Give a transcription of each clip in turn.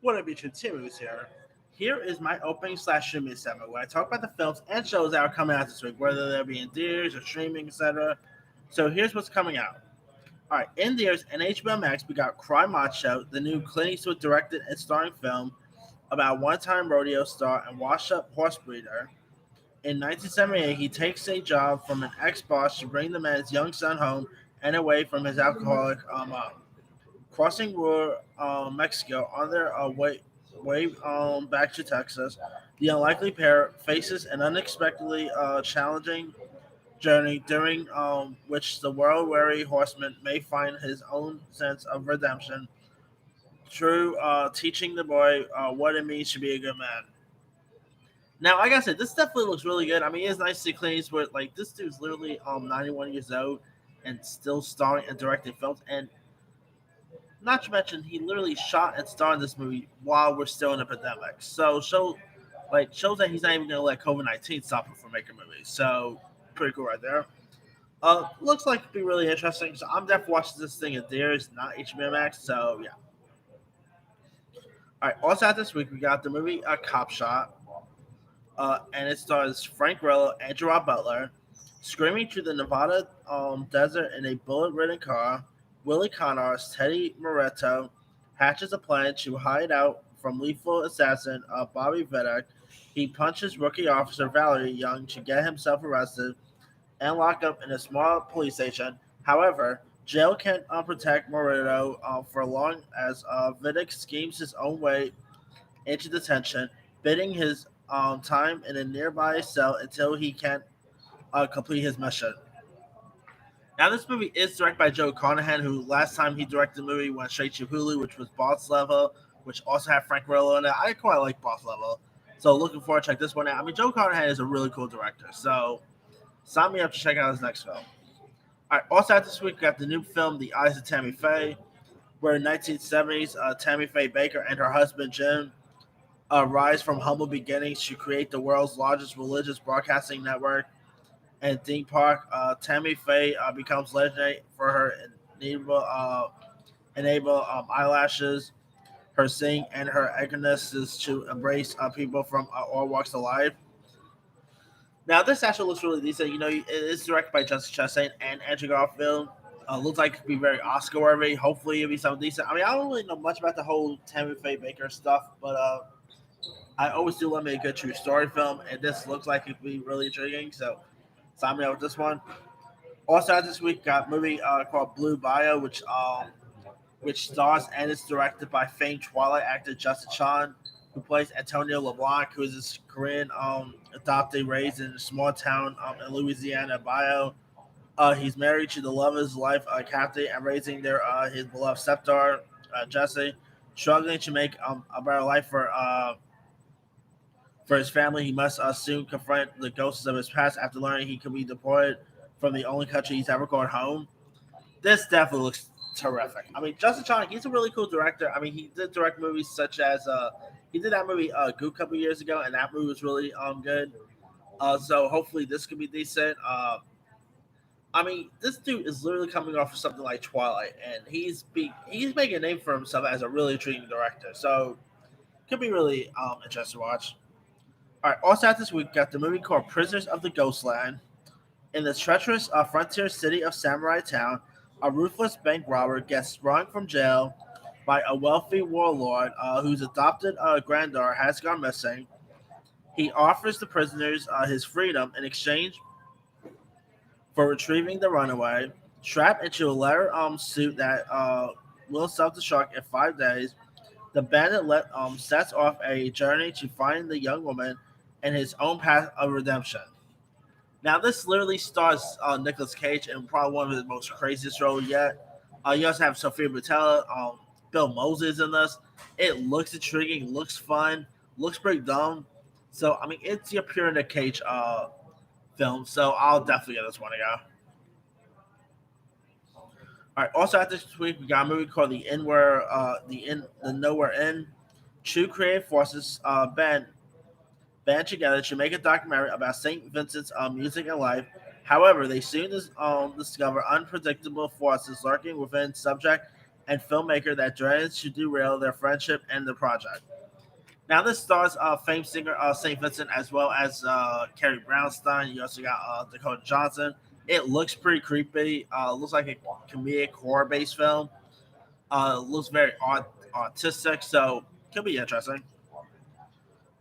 What up, YouTube? Timmy's here. Here is my opening slash streaming segment where I talk about the films and shows that are coming out this week, whether they're being theaters or streaming, etc. So here's what's coming out. All right, in theaters and HBO Max, we got Cry Macho, the new Clint Eastwood directed and starring film about one-time rodeo star and washed-up horse breeder. In 1978, he takes a job from an ex-boss to bring the man's young son home and away from his alcoholic mom. Crossing rural Mexico on their way back to Texas, the unlikely pair faces an unexpectedly challenging journey during which the world-weary horseman may find his own sense of redemption through teaching the boy what it means to be a good man. Now, like I said, this definitely looks really good. I mean, it's nice to see Clint Eastwood. Like, this dude's literally 91 years old and still starring and directing films. And not to mention, he literally shot and starred in this movie while we're still in a pandemic. Shows that he's not even gonna let COVID-19 stop him from making movies. So pretty cool right there. Looks like it'd be really interesting. So I'm definitely watching this thing in theaters, not HBO Max. So yeah. All right. Also out this week, we got the movie Cop Shot, and it stars Frank Grillo and Gerard Butler screaming through the Nevada desert in a bullet-ridden car. Willie Connors, Teddy Moretto, hatches a plan to hide out from lethal assassin Bobby Vidic. He punches rookie officer Valerie Young to get himself arrested and locked up in a small police station. However, jail can't protect Moretto for long as Vidic schemes his own way into detention, bidding his time in a nearby cell until he can complete his mission. Now, this movie is directed by Joe Carnahan, who last time he directed the movie went straight to Hulu, which was Boss Level, which also had Frank Grillo in it. I quite like Boss Level, so looking forward to check this one out. I mean, Joe Carnahan is a really cool director, so sign me up to check out his next film. All right, also out this week, we got the new film, The Eyes of Tammy Faye, where in 1970s, Tammy Faye Baker and her husband Jim rise from humble beginnings to create the world's largest religious broadcasting network and theme park. Tammy Faye becomes legendary for her enable eyelashes, her sing, and her eagerness to embrace people from all walks of life. Now, this actually looks really decent. You know, it is directed by Jessica Chastain and Andrew Garfield. Looks like it could be very Oscar worthy. Hopefully, it'll be something decent. I mean, I don't really know much about the whole Tammy Faye Baker stuff, but I always do love me a good true story film, and this looks like it could be really intriguing. So, sign me up with this one. Also, out this week, got a movie called Blue Bio, which stars and is directed by famed Twilight actor Justin Chan, who plays Antonio LeBlanc, who is this Korean adopted, raised in a small town in Louisiana, Bio. He's married to the love of his life, Kathy, and raising their his beloved stepdaughter, Jesse. Struggling to make a better life for his family, he must soon confront the ghosts of his past after learning he could be deported from the only country he's ever called home. This definitely looks terrific. I mean, Justin Chong, he's a really cool director. I mean, he did direct movies such as he did that movie Goo a couple years ago, and that movie was really good. So hopefully this could be decent. I mean, this dude is literally coming off of something like Twilight, and he's making a name for himself as a really intriguing director. So could be really interesting to watch. All right, also out this week, got the movie called Prisoners of the Ghostland. In the treacherous frontier city of Samurai Town, a ruthless bank robber gets sprung from jail by a wealthy warlord whose adopted granddaughter has gone missing. He offers the prisoners his freedom in exchange for retrieving the runaway. Strapped into a leather suit that will self-destruct in 5 days, the bandit sets off a journey to find the young woman and his own path of redemption. Now, this literally stars Nicolas Cage in probably one of his most craziest roles yet. You also have Sophia Butella, Bill Moses in this. It looks intriguing, looks fun, looks pretty dumb. So, I mean, it's your pure Nick Cage film. So, I'll definitely get this one to go. All right. Also, after this week, we got a movie called the Nowhere Inn. Two creative forces band together to make a documentary about St. Vincent's music and life. However, they soon discover unpredictable forces lurking within subject and filmmaker that dreads to derail their friendship and the project. Now, this stars famed singer St. Vincent as well as Carrie Brownstein. You also got Dakota Johnson. It looks pretty creepy. Looks like a comedic horror based film. Looks very artistic, so could be interesting.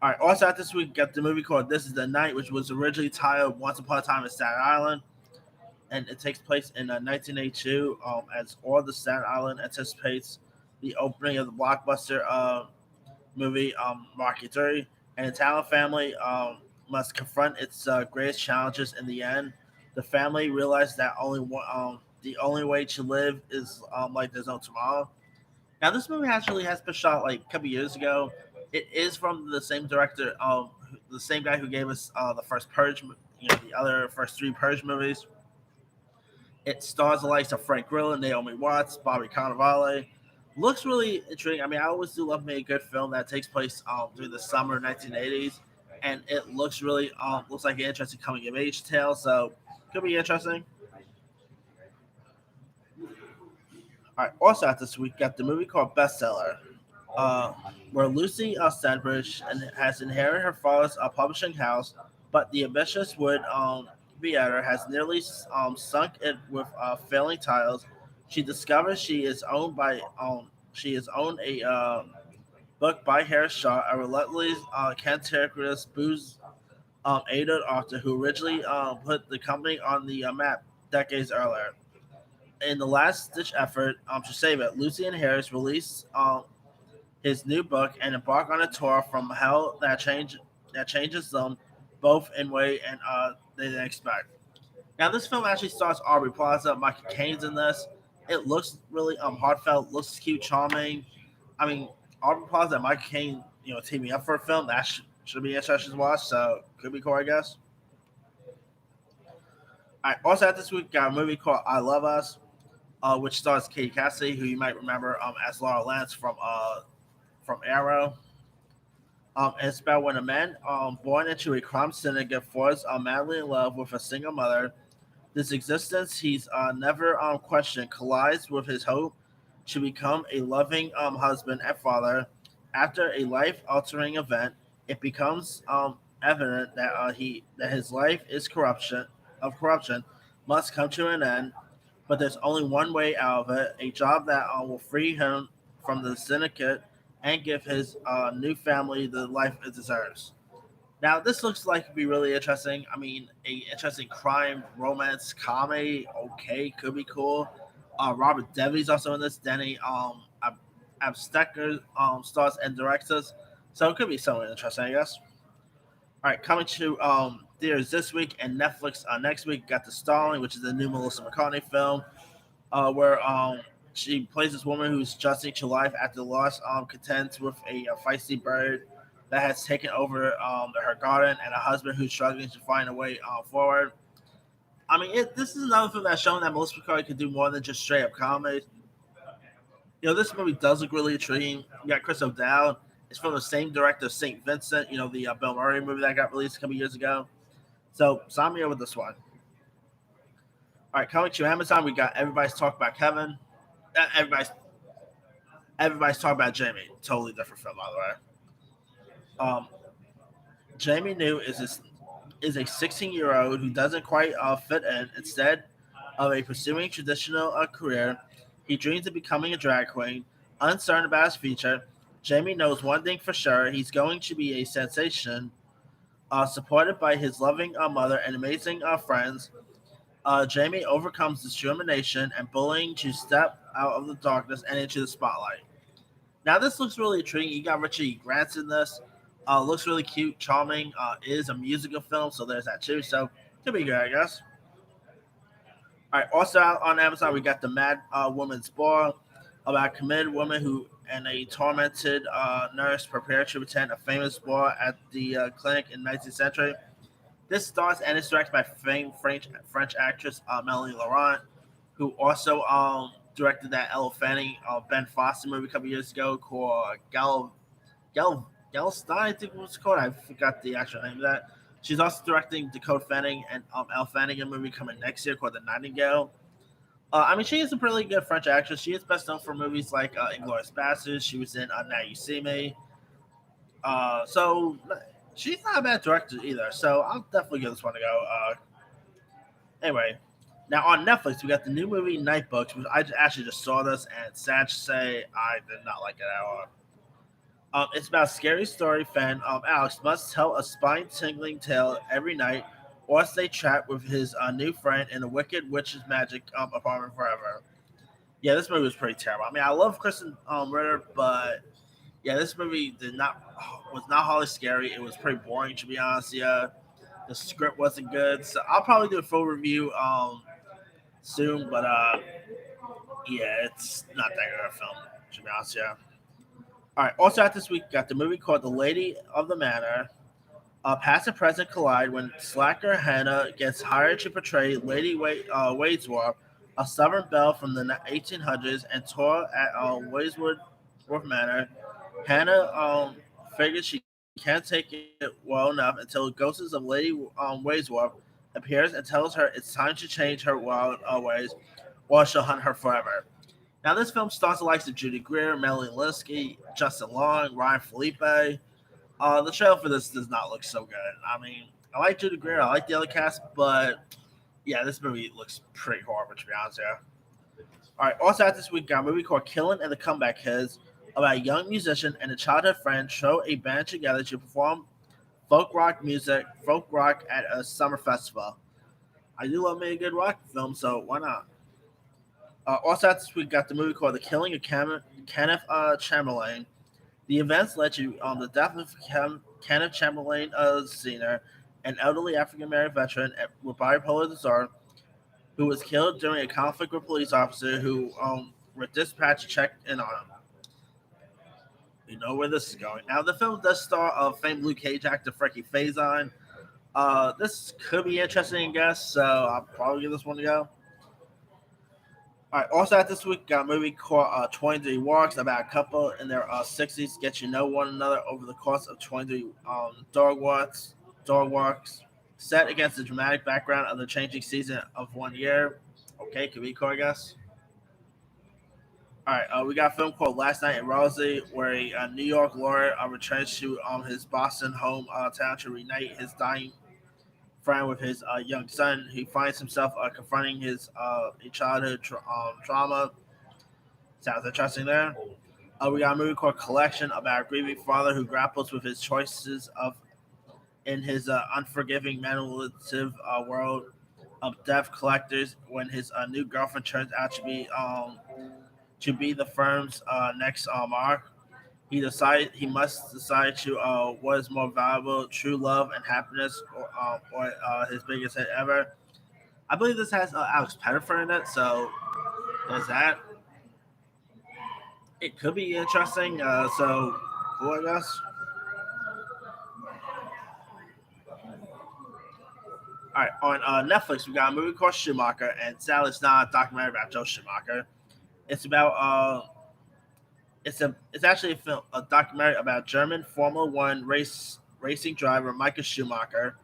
All right. Also, at this week, we got the movie called "This Is the Night," which was originally titled "Once Upon a Time in Staten Island," and it takes place in 1982. As all the Staten Island anticipates the opening of the blockbuster movie Market 3, and the Talon family must confront its greatest challenges in the end. The family realizes that the only way to live is like there's no tomorrow. Now, this movie actually has been shot like a couple years ago. It is from the same director, the same guy who gave us the first Purge, the other first three Purge movies. It stars the likes of Frank Grillo, Naomi Watts, Bobby Cannavale. Looks really intriguing. I mean, I always do love me a good film that takes place through the summer 1980s, and it looks like an interesting coming of age tale. So could be interesting. All right. Also, at this week, got the movie called Bestseller, uh, where Lucy Stanbridge has inherited her father's publishing house, but the ambitious Wood Beater has nearly sunk it with failing titles. She discovers she is owned a book by Harris Shaw, a relentless cantankerous booze aided author who originally put the company on the map decades earlier. In the last ditch effort to save it, Lucy and Harris release his new book and embark on a tour from hell that changes them both in way and they didn't expect. Now, this film actually stars Aubrey Plaza. Michael Caine's in this. It looks really heartfelt, looks cute, charming. I mean, Aubrey Plaza and Michael Caine, teaming up for a film that should be interesting to watch. So could be cool, I guess. I also had this week got a movie called I Love Us, which stars Katie Cassidy, who you might remember as Laura Lance from Arrow. And it's about when a man born into a crime syndicate falls madly in love with a single mother. This existence he's never questioned collides with his hope to become a loving husband and father. After a life-altering event, it becomes evident that his life is corruption must come to an end. But there's only one way out of it: a job that will free him from the syndicate and give his new family the life it deserves. Now, this looks like it'd be really interesting. I mean, a interesting crime, romance, comedy. Okay, could be cool. Robert Devy's also in this. Danny Abstecker stars and directs us, so it could be something interesting, I guess. All right, coming to theaters this week and Netflix next week. Got The Stalling, which is a new Melissa McCartney film, where she plays this woman who's adjusting to life after the loss contends with a feisty bird that has taken over her garden and a husband who's struggling to find a way forward. I mean, this is another film that's shown that Melissa McCarthy could do more than just straight up comedy. This movie does look really intriguing. You got Chris O'Dowd. It's from the same director, St. Vincent. The Bill Murray movie that got released a couple years ago. So sign me up with this one. All right, coming to Amazon, we got Everybody's Talking About Kevin. Everybody's Everybody's Talking About Jamie. Totally different film, by the way. Um, Jamie New is a 16-year-old who doesn't quite fit in. Instead of a pursuing traditional career, he dreams of becoming a drag queen. Uncertain about his future, Jamie knows one thing for sure: he's going to be a sensation. Supported by his loving mother and amazing friends, Jamie overcomes discrimination and bullying to step out of the darkness and into the spotlight. Now, this looks really intriguing. You got Richie Grant in this. Looks really cute, charming. It is a musical film, so there's that too. So, could be good, I guess. All right. Also out on Amazon, we got The Mad Woman's Ball, about a committed woman who and a tormented nurse prepare to attend a famous ball at the clinic in 19th century. This stars and is directed by famed French actress Melanie Laurent, who also directed that Elle Fanning Ben Foster movie a couple years ago called Galstein, I think it was called. I forgot the actual name of that. She's also directing Dakota Fanning and Elle Fanning a movie coming next year called The Nightingale. I mean, she is a pretty good French actress. She is best known for movies like *Inglourious Basterds*. She was in *Now You See Me*. So she's not a bad director either. So I'll definitely give this one a go. Anyway, now on Netflix we got the new movie *Nightbooks*, which actually just saw this, and sad to say I did not like it at all. It's about a scary story fan Alex must tell a spine-tingling tale every night, or stay trapped with his new friend in a wicked witch's magic apartment forever. Yeah, this movie was pretty terrible. I mean, I love Kristen Ritter, but yeah, this movie did not was not hardly scary. It was pretty boring to be honest. Yeah, the script wasn't good, so I'll probably do a full review soon. But yeah, it's not that good of a film to be honest. Yeah. All right. Also, out this week, got the movie called The Lady of the Manor. Past and present collide when slacker Hannah gets hired to portray Lady Wadesworth, a stubborn belle from the 1800s, and tour at Wadesworth Manor. Hannah figures she can't take it well enough until ghosts of Lady Wadesworth appears and tells her it's time to change her wild ways, or she'll hunt her forever. Now, this film stars the likes of Judy Greer, Melanie Linsky, Justin Long, Ryan Felipe. The trailer for this does not look so good. I mean, I like Judy Greer, I like the other cast, but yeah, this movie looks pretty horrible to be honest. Yeah. All right. Also, out this week, got a movie called "Killin' and the Comeback Kids" about a young musician and a childhood friend throw a band together to perform folk rock at a summer festival. I do love me a good rock film, so why not? Also, out this week, got the movie called "The Killing of Kenneth Chamberlain." The events led to the death of Kenneth Chamberlain Sr., an elderly African American veteran with bipolar disorder who was killed during a conflict with police officers who were dispatched to check in on him. You know where this is going. Now, the film does star famed Luke Cage actor Frankie Faison. This could be interesting, I guess, so I'll probably give this one a go. All right. Also, at this week, got a movie called 23 Walks about a couple in their 60s get to know one another over the course of 23 dog walks, set against the dramatic background of the changing season of 1 year. Okay, could be cool, I guess. All right. We got a film called Last Night in Rosie, where a New York lawyer returns to his Boston home town to reunite his dying friend with his young son. He finds himself confronting his childhood trauma. Sounds interesting there. We got a movie called Collection about a grieving father who grapples with his choices of in his unforgiving manipulative world of debt collectors when his new girlfriend turns out to be the firm's next mark. He must decide to what is more valuable, true love and happiness, or his biggest hit ever. I believe this has Alex Pettyfer in it, so there's that. It could be interesting. So, cool, I guess. All right, on Netflix, we got a movie called Schumacher, and sadly, it's not a documentary about Joe Schumacher. It's about it's actually a documentary about German Formula One racing driver Michael Schumacher.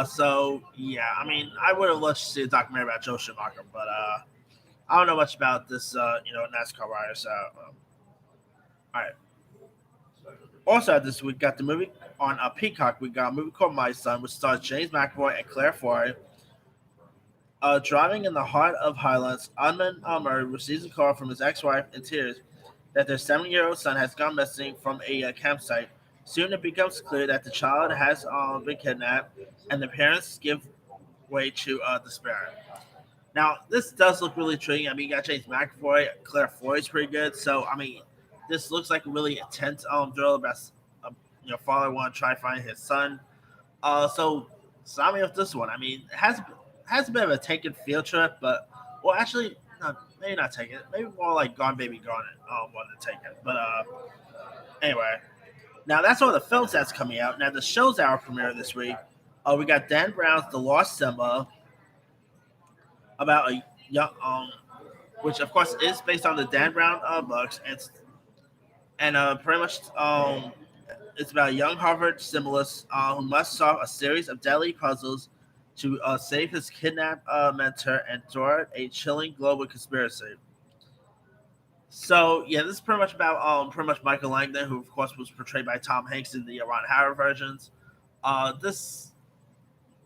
So yeah, I mean, I would have loved to see a documentary about Joe Schumacher, but I don't know much about this NASCAR rider. So all right. Also, this week got the movie on Peacock. We got a movie called My Son, which stars James McAvoy and Claire Foy. Driving in the heart of Highlands, Edmund Murray receives a call from his ex-wife in tears that their 7-year-old son has gone missing from a campsite. Soon it becomes clear that the child has been kidnapped, and the parents give way to despair. Now, this does look really intriguing. I mean, you got James McAvoy, Claire Foy is pretty good. So, I mean, this looks like a really intense drill about father want to try to find his son. So sign me up this one. I mean, it has a bit of a taken field trip, but well, actually, no, maybe not taken. Maybe more like Gone Baby Gone. One to take it. But anyway, now that's all the films that's coming out. Now the shows that are premiere this week. We got Dan Brown's The Lost Simba about a young which of course is based on the Dan Brown books, and pretty much it's about a young Harvard symbolist who must solve a series of deadly puzzles to save his kidnapped mentor and thwart a chilling global conspiracy. So yeah, this is pretty much about pretty much Michael Langdon, who of course was portrayed by Tom Hanks in the Ron Howard versions. This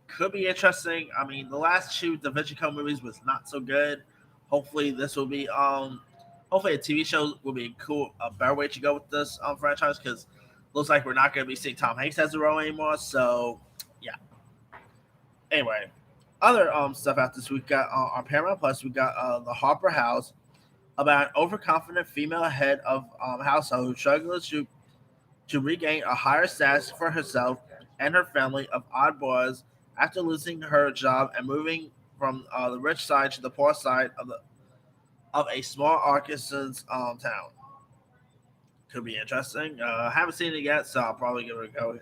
could be interesting. I mean, the last two Da Vinci Code movies was not so good. Hopefully, this will be hopefully a TV show will be a better way to go with this franchise because looks like we're not going to be seeing Tom Hanks as a role anymore. So yeah. Anyway, other stuff out this week got on Paramount Plus. We got the Harper House about an overconfident female head of household who struggles to regain a higher status for herself and her family of odd boys after losing her job and moving from the rich side to the poor side of a small Arkansas town. Could be interesting. Haven't seen it yet, so I'll probably give it a go.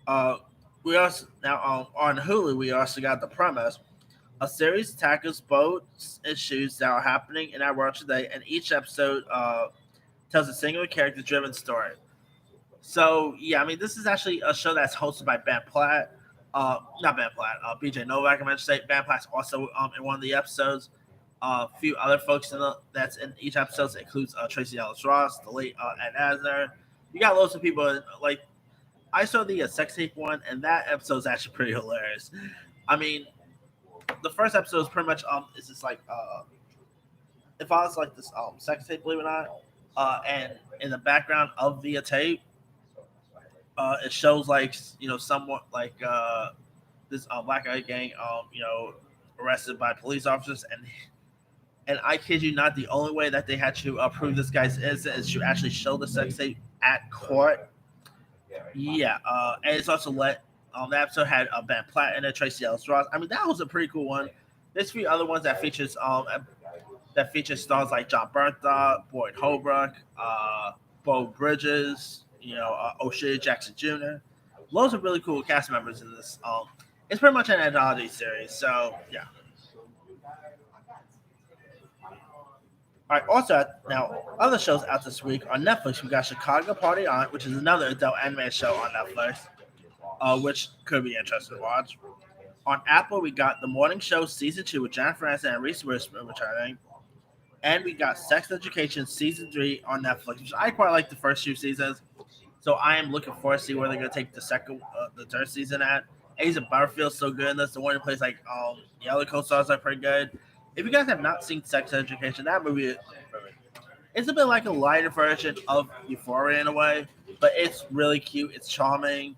Uh, we also now on Hulu we also got The Premise, a series tackles both issues that are happening in our world today, and each episode tells a single character-driven story. So yeah, I mean, this is actually a show that's hosted by Ben Platt. Not Ben Platt. BJ Novak. I meant to say Ben Platt's also in one of the episodes. A few other folks that's in each episode includes Tracy Ellis Ross, the late Ed Asner. You got loads of people like. I saw the sex tape one, and that episode is actually pretty hilarious. I mean, the first episode is pretty much it's just like if I was like this sex tape, believe it or not, and in the background of the tape it shows like somewhat like this black guy gang arrested by police officers and I kid you not, the only way that they had to prove this guy's innocent is to actually show the sex tape at court. Yeah, and it's also that episode had Ben Platt in it, Tracy Ellis Ross. I mean, that was a pretty cool one. There's a few other ones that features stars like John Bernthal, Boyd Holbrook, Bo Bridges, O'Shea Jackson Jr. Loads of really cool cast members in this. It's pretty much an anthology series, so yeah. All right. Also, now other shows out this week on Netflix. We got Chicago Party On, which is another adult anime show on Netflix, which could be interesting to watch. On Apple, we got The Morning Show Season 2 with Jennifer Aniston and Reese Witherspoon returning. And we got Sex Education Season 3 on Netflix, which I quite like the first two seasons. So I am looking forward to see where they're going to take the third season at. Asa Butterfield's so good in this. The one who plays like the other co-stars are pretty good. If you guys have not seen Sex Education, that movie it's a bit like a lighter version of Euphoria in a way, but it's really cute. It's charming.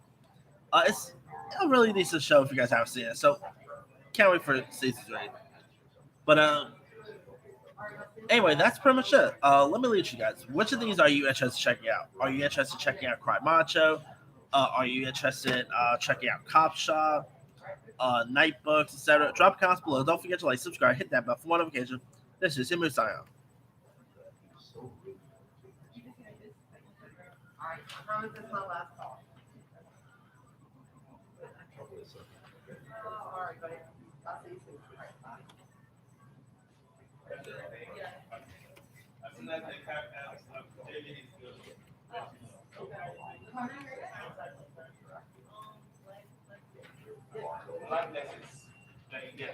It's a really decent show if you guys haven't seen it. So can't wait for season 3. But anyway, that's pretty much it. Let me lead you guys. Which of these are you interested in checking out? Are you interested in checking out Cry Macho? Are you interested in checking out Cop Shop, Night Books, etc.? Drop comments below. Don't forget to like, subscribe, hit that bell for more notification. This is Himu signing off. I promise this is my last call. All right, buddy. I'll see you soon. All right, bye. Black blessings that you get.